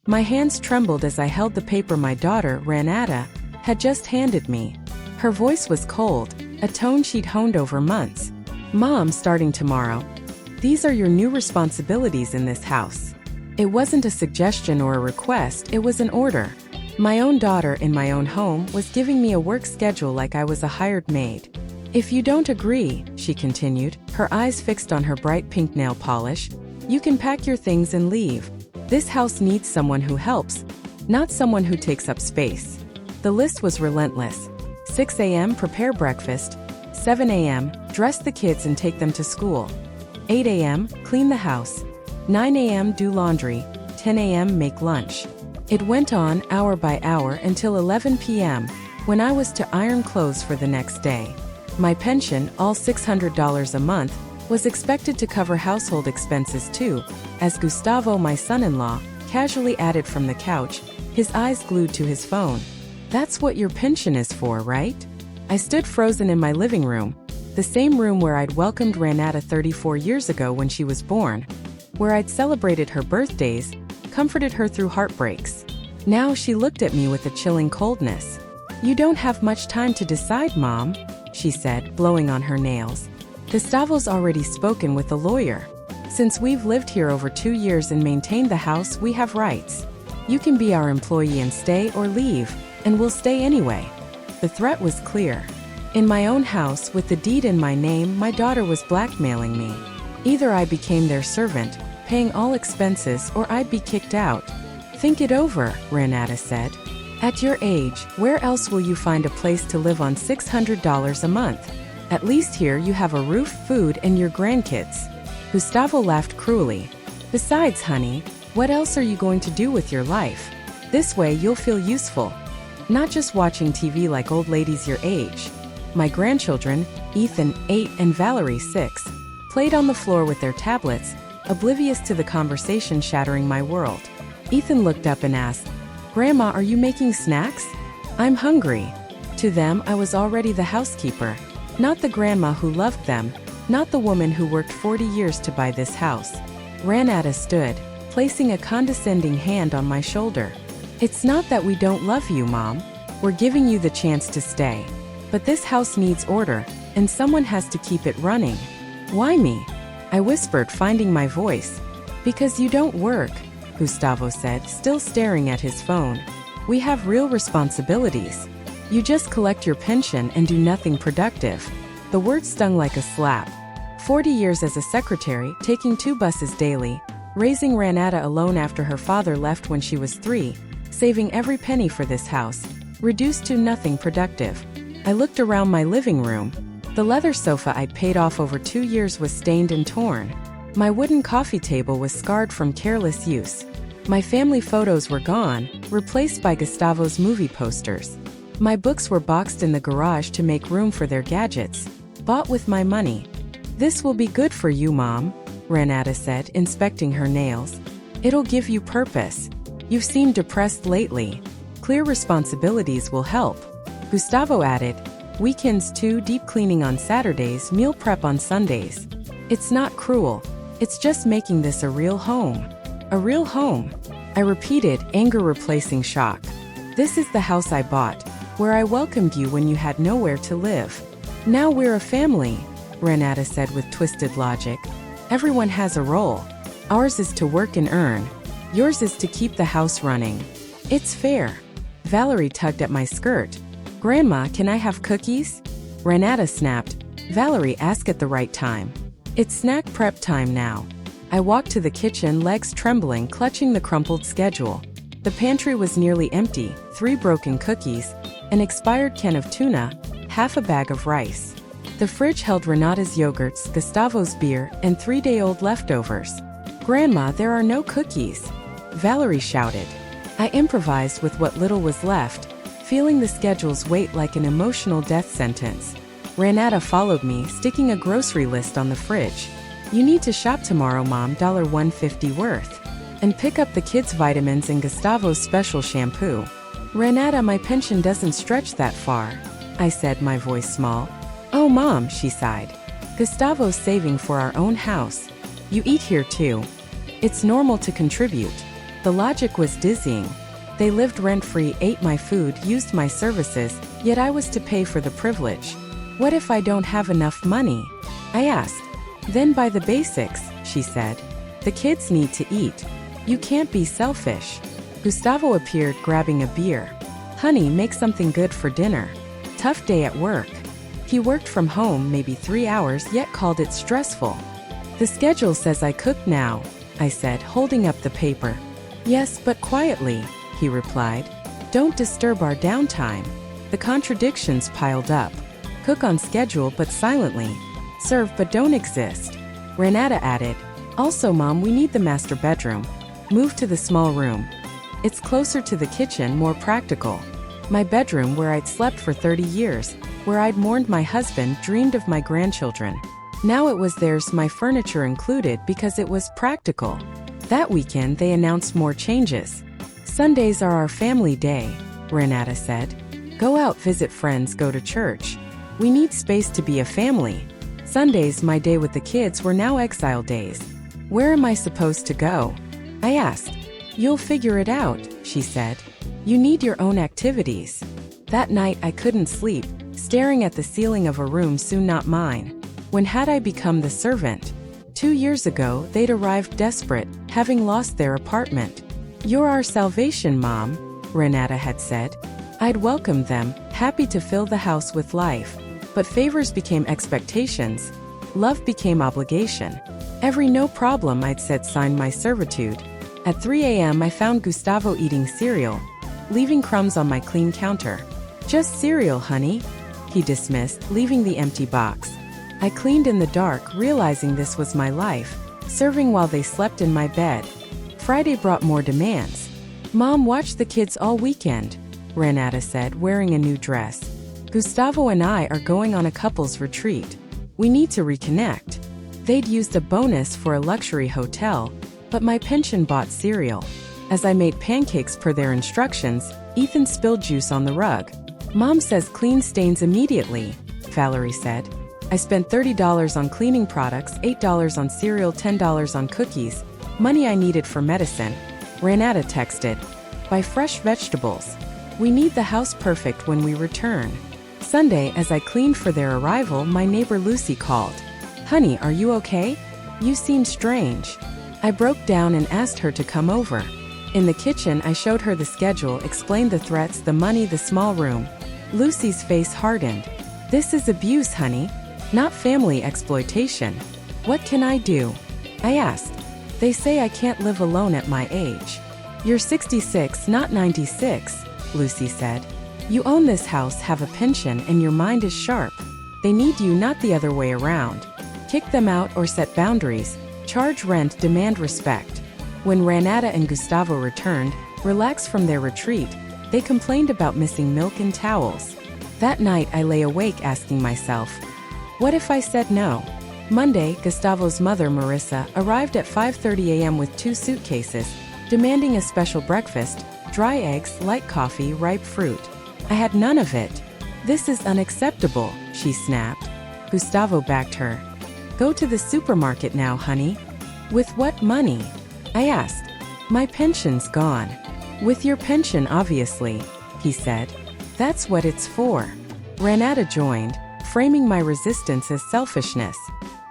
My hands trembled as I held the paper my daughter, Renata, had just handed me. Her voice was cold, a tone she'd honed over months. Mom, starting tomorrow, these are your new responsibilities in this house. It wasn't a suggestion or a request, it was an order. My own daughter in my own home was giving me a work schedule like I was a hired maid. If you don't agree, she continued, her eyes fixed on her bright pink nail polish, you can pack your things and leave. This house needs someone who helps, not someone who takes up space. The list was relentless. 6 a.m. prepare breakfast, 7 a.m. dress the kids and take them to school, 8 a.m. clean the house, 9 a.m. do laundry, 10 a.m. make lunch. It went on hour by hour until 11 p.m. when I was to iron clothes for the next day. My pension, all $600 a month, was expected to cover household expenses too, as Gustavo, my son-in-law, casually added from the couch, his eyes glued to his phone. That's what your pension is for, right? I stood frozen in my living room, the same room where I'd welcomed Renata 34 years ago when she was born, where I'd celebrated her birthdays, comforted her through heartbreaks. Now she looked at me with a chilling coldness. You don't have much time to decide, Mom, she said, blowing on her nails. Gustavo's already spoken with a lawyer. Since we've lived here over 2 years and maintained the house, we have rights. You can be our employee and stay or leave, and we'll stay anyway. The threat was clear. In my own house, with the deed in my name, my daughter was blackmailing me. Either I became their servant, paying all expenses, or I'd be kicked out. Think it over, Renata said. At your age, where else will you find a place to live on $600 a month? At least here you have a roof, food, and your grandkids. Gustavo laughed cruelly. Besides, honey, what else are you going to do with your life? This way you'll feel useful. Not just watching TV like old ladies your age. My grandchildren, Ethan, 8, and Valerie, 6, played on the floor with their tablets, oblivious to the conversation shattering my world. Ethan looked up and asked, Grandma, are you making snacks? I'm hungry. To them, I was already the housekeeper. Not the grandma who loved them, not the woman who worked 40 years to buy this house. Renata stood, placing a condescending hand on my shoulder. It's not that we don't love you, Mom. We're giving you the chance to stay. But this house needs order, and someone has to keep it running. Why me? I whispered, finding my voice. Because you don't work, Gustavo said, still staring at his phone. We have real responsibilities. You just collect your pension and do nothing productive. The word stung like a slap. 40 years as a secretary, taking 2 buses daily, raising Renata alone after her father left when she was 3, saving every penny for this house, reduced to nothing productive. I looked around my living room. The leather sofa I'd paid off over 2 years was stained and torn. My wooden coffee table was scarred from careless use. My family photos were gone, replaced by Gustavo's movie posters. My books were boxed in the garage to make room for their gadgets, bought with my money. This will be good for you, Mom, Renata said, inspecting her nails. It'll give you purpose. You've seemed depressed lately. Clear responsibilities will help. Gustavo added, weekends too, deep cleaning on Saturdays, meal prep on Sundays. It's not cruel. It's just making this a real home. A real home. I repeated, anger replacing shock. This is the house I bought, where I welcomed you when you had nowhere to live. Now we're a family, Renata said with twisted logic. Everyone has a role. Ours is to work and earn. Yours is to keep the house running. It's fair. Valerie tugged at my skirt. Grandma, can I have cookies? Renata snapped. Valerie, ask at the right time. It's snack prep time now. I walked to the kitchen, legs trembling, clutching the crumpled schedule. The pantry was nearly empty, 3 broken cookies, an expired can of tuna, half a bag of rice. The fridge held Renata's yogurts, Gustavo's beer, and 3-day-old leftovers. Grandma, there are no cookies, Valerie shouted. I improvised with what little was left, feeling the schedule's weight like an emotional death sentence. Renata followed me, sticking a grocery list on the fridge. You need to shop tomorrow, Mom, $1.50 worth. And pick up the kids' vitamins and Gustavo's special shampoo. Renata, my pension doesn't stretch that far, I said, my voice small. Oh, Mom, she sighed. Gustavo's saving for our own house. You eat here too. It's normal to contribute. The logic was dizzying. They lived rent-free, ate my food, used my services, yet I was to pay for the privilege. What if I don't have enough money? I asked. Then buy the basics, she said. The kids need to eat. You can't be selfish. Gustavo appeared, grabbing a beer. Honey, make something good for dinner. Tough day at work. He worked from home maybe 3 hours, yet called it stressful. The schedule says I cook now, I said, holding up the paper. Yes, but quietly, he replied. Don't disturb our downtime. The contradictions piled up. Cook on schedule but silently. Serve but don't exist. Renata added, also Mom, we need the master bedroom. Move to the small room. It's closer to the kitchen, more practical. My bedroom where I'd slept for 30 years, where I'd mourned my husband, dreamed of my grandchildren. Now it was theirs, my furniture included, because it was practical. That weekend they announced more changes. Sundays are our family day, Renata said. Go out, visit friends, go to church. We need space to be a family. Sundays, my day with the kids, were now exile days. Where am I supposed to go? I asked. You'll figure it out, she said. You need your own activities. That night I couldn't sleep, staring at the ceiling of a room soon not mine. When had I become the servant? 2 years ago, they'd arrived desperate, having lost their apartment. You're our salvation, Mom, Renata had said. I'd welcomed them, happy to fill the house with life. But favors became expectations. Love became obligation. Every no problem, I'd said, signed my servitude. At 3 a.m. I found Gustavo eating cereal, leaving crumbs on my clean counter. Just cereal, honey, he dismissed, leaving the empty box. I cleaned in the dark, realizing this was my life, serving while they slept in my bed. Friday brought more demands. Mom, watch the kids all weekend, Renata said, wearing a new dress. Gustavo and I are going on a couples retreat. We need to reconnect. They'd used a bonus for a luxury hotel, but my pension bought cereal. As I made pancakes per their instructions, Ethan spilled juice on the rug. Mom says clean stains immediately, Valerie said. I spent $30 on cleaning products, $8 on cereal, $10 on cookies, money I needed for medicine. Renata texted. Buy fresh vegetables. We need the house perfect when we return. Sunday, as I cleaned for their arrival, my neighbor Lucy called. Honey, are you okay? You seem strange. I broke down and asked her to come over. In the kitchen, I showed her the schedule, explained the threats, the money, the small room. Lucy's face hardened. This is abuse, honey, not family exploitation. What can I do? I asked. They say I can't live alone at my age. You're 66, not 96, Lucy said. You own this house, have a pension, and your mind is sharp. They need you, not the other way around. Kick them out or set boundaries. Charge rent, demand respect. When Renata and Gustavo returned, relaxed from their retreat, they complained about missing milk and towels. That night I lay awake asking myself, what if I said no? Monday, Gustavo's mother, Marissa, arrived at 5:30 a.m. with 2 suitcases, demanding a special breakfast, dry eggs, light coffee, ripe fruit. I had none of it. This is unacceptable, she snapped. Gustavo backed her. Go to the supermarket now, honey. With what money? I asked. My pension's gone. With your pension, obviously, he said. That's what it's for. Renata joined, framing my resistance as selfishness.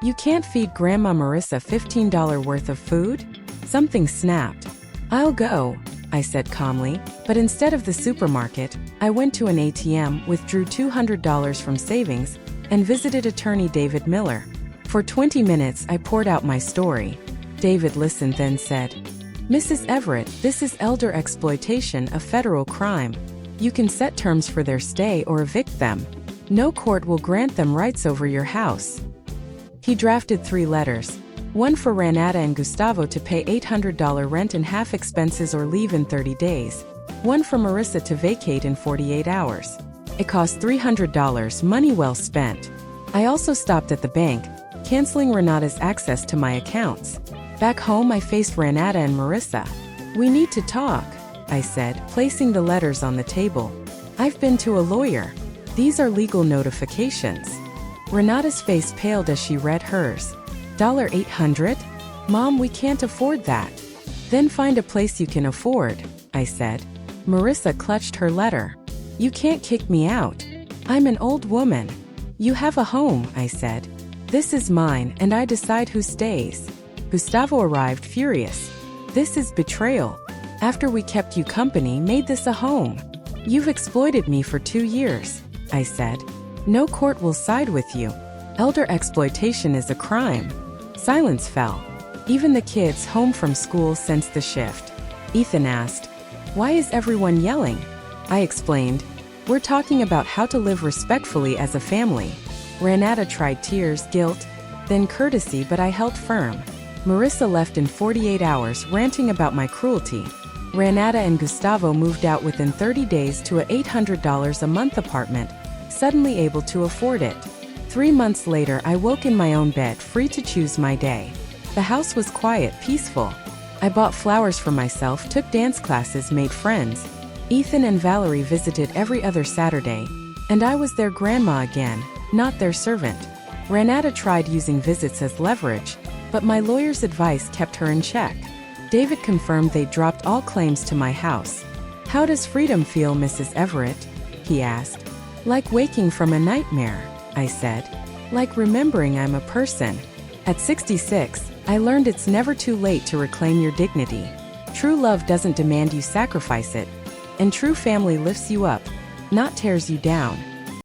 You can't feed Grandma Marissa $15 worth of food? Something snapped. I'll go, I said calmly, but instead of the supermarket, I went to an ATM, withdrew $200 from savings, and visited attorney David Miller. For 20 minutes I poured out my story. David listened, then said, Mrs. Everett, this is elder exploitation, a federal crime. You can set terms for their stay or evict them. No court will grant them rights over your house. He drafted 3 letters. One for Renata and Gustavo to pay $800 rent and half expenses or leave in 30 days. One for Marissa to vacate in 48 hours. It cost $300, money well spent. I also stopped at the bank, canceling Renata's access to my accounts. Back home I faced Renata and Marissa. We need to talk, I said, placing the letters on the table. I've been to a lawyer. These are legal notifications. Renata's face paled as she read hers. $800? Mom, we can't afford that. Then find a place you can afford, I said. Marissa clutched her letter. You can't kick me out. I'm an old woman. You have a home, I said. This is mine and I decide who stays. Gustavo arrived furious. This is betrayal. After we kept you company, made this a home. You've exploited me for 2 years, I said. No court will side with you. Elder exploitation is a crime. Silence fell. Even the kids home from school sensed the shift. Ethan asked, why is everyone yelling? I explained, we're talking about how to live respectfully as a family. Renata tried tears, guilt, then courtesy, but I held firm. Marissa left in 48 hours ranting about my cruelty. Renata and Gustavo moved out within 30 days to a $800 a month apartment, suddenly able to afford it. 3 months later, I woke in my own bed, free to choose my day. The house was quiet, peaceful. I bought flowers for myself, took dance classes, made friends. Ethan and Valerie visited every other Saturday, and I was their grandma again, not their servant. Renata tried using visits as leverage, but my lawyer's advice kept her in check. David confirmed they dropped all claims to my house. How does freedom feel, Mrs. Everett? He asked. Like waking from a nightmare, I said. Like remembering I'm a person. At 66, I learned it's never too late to reclaim your dignity. True love doesn't demand you sacrifice it. And true family lifts you up, not tears you down.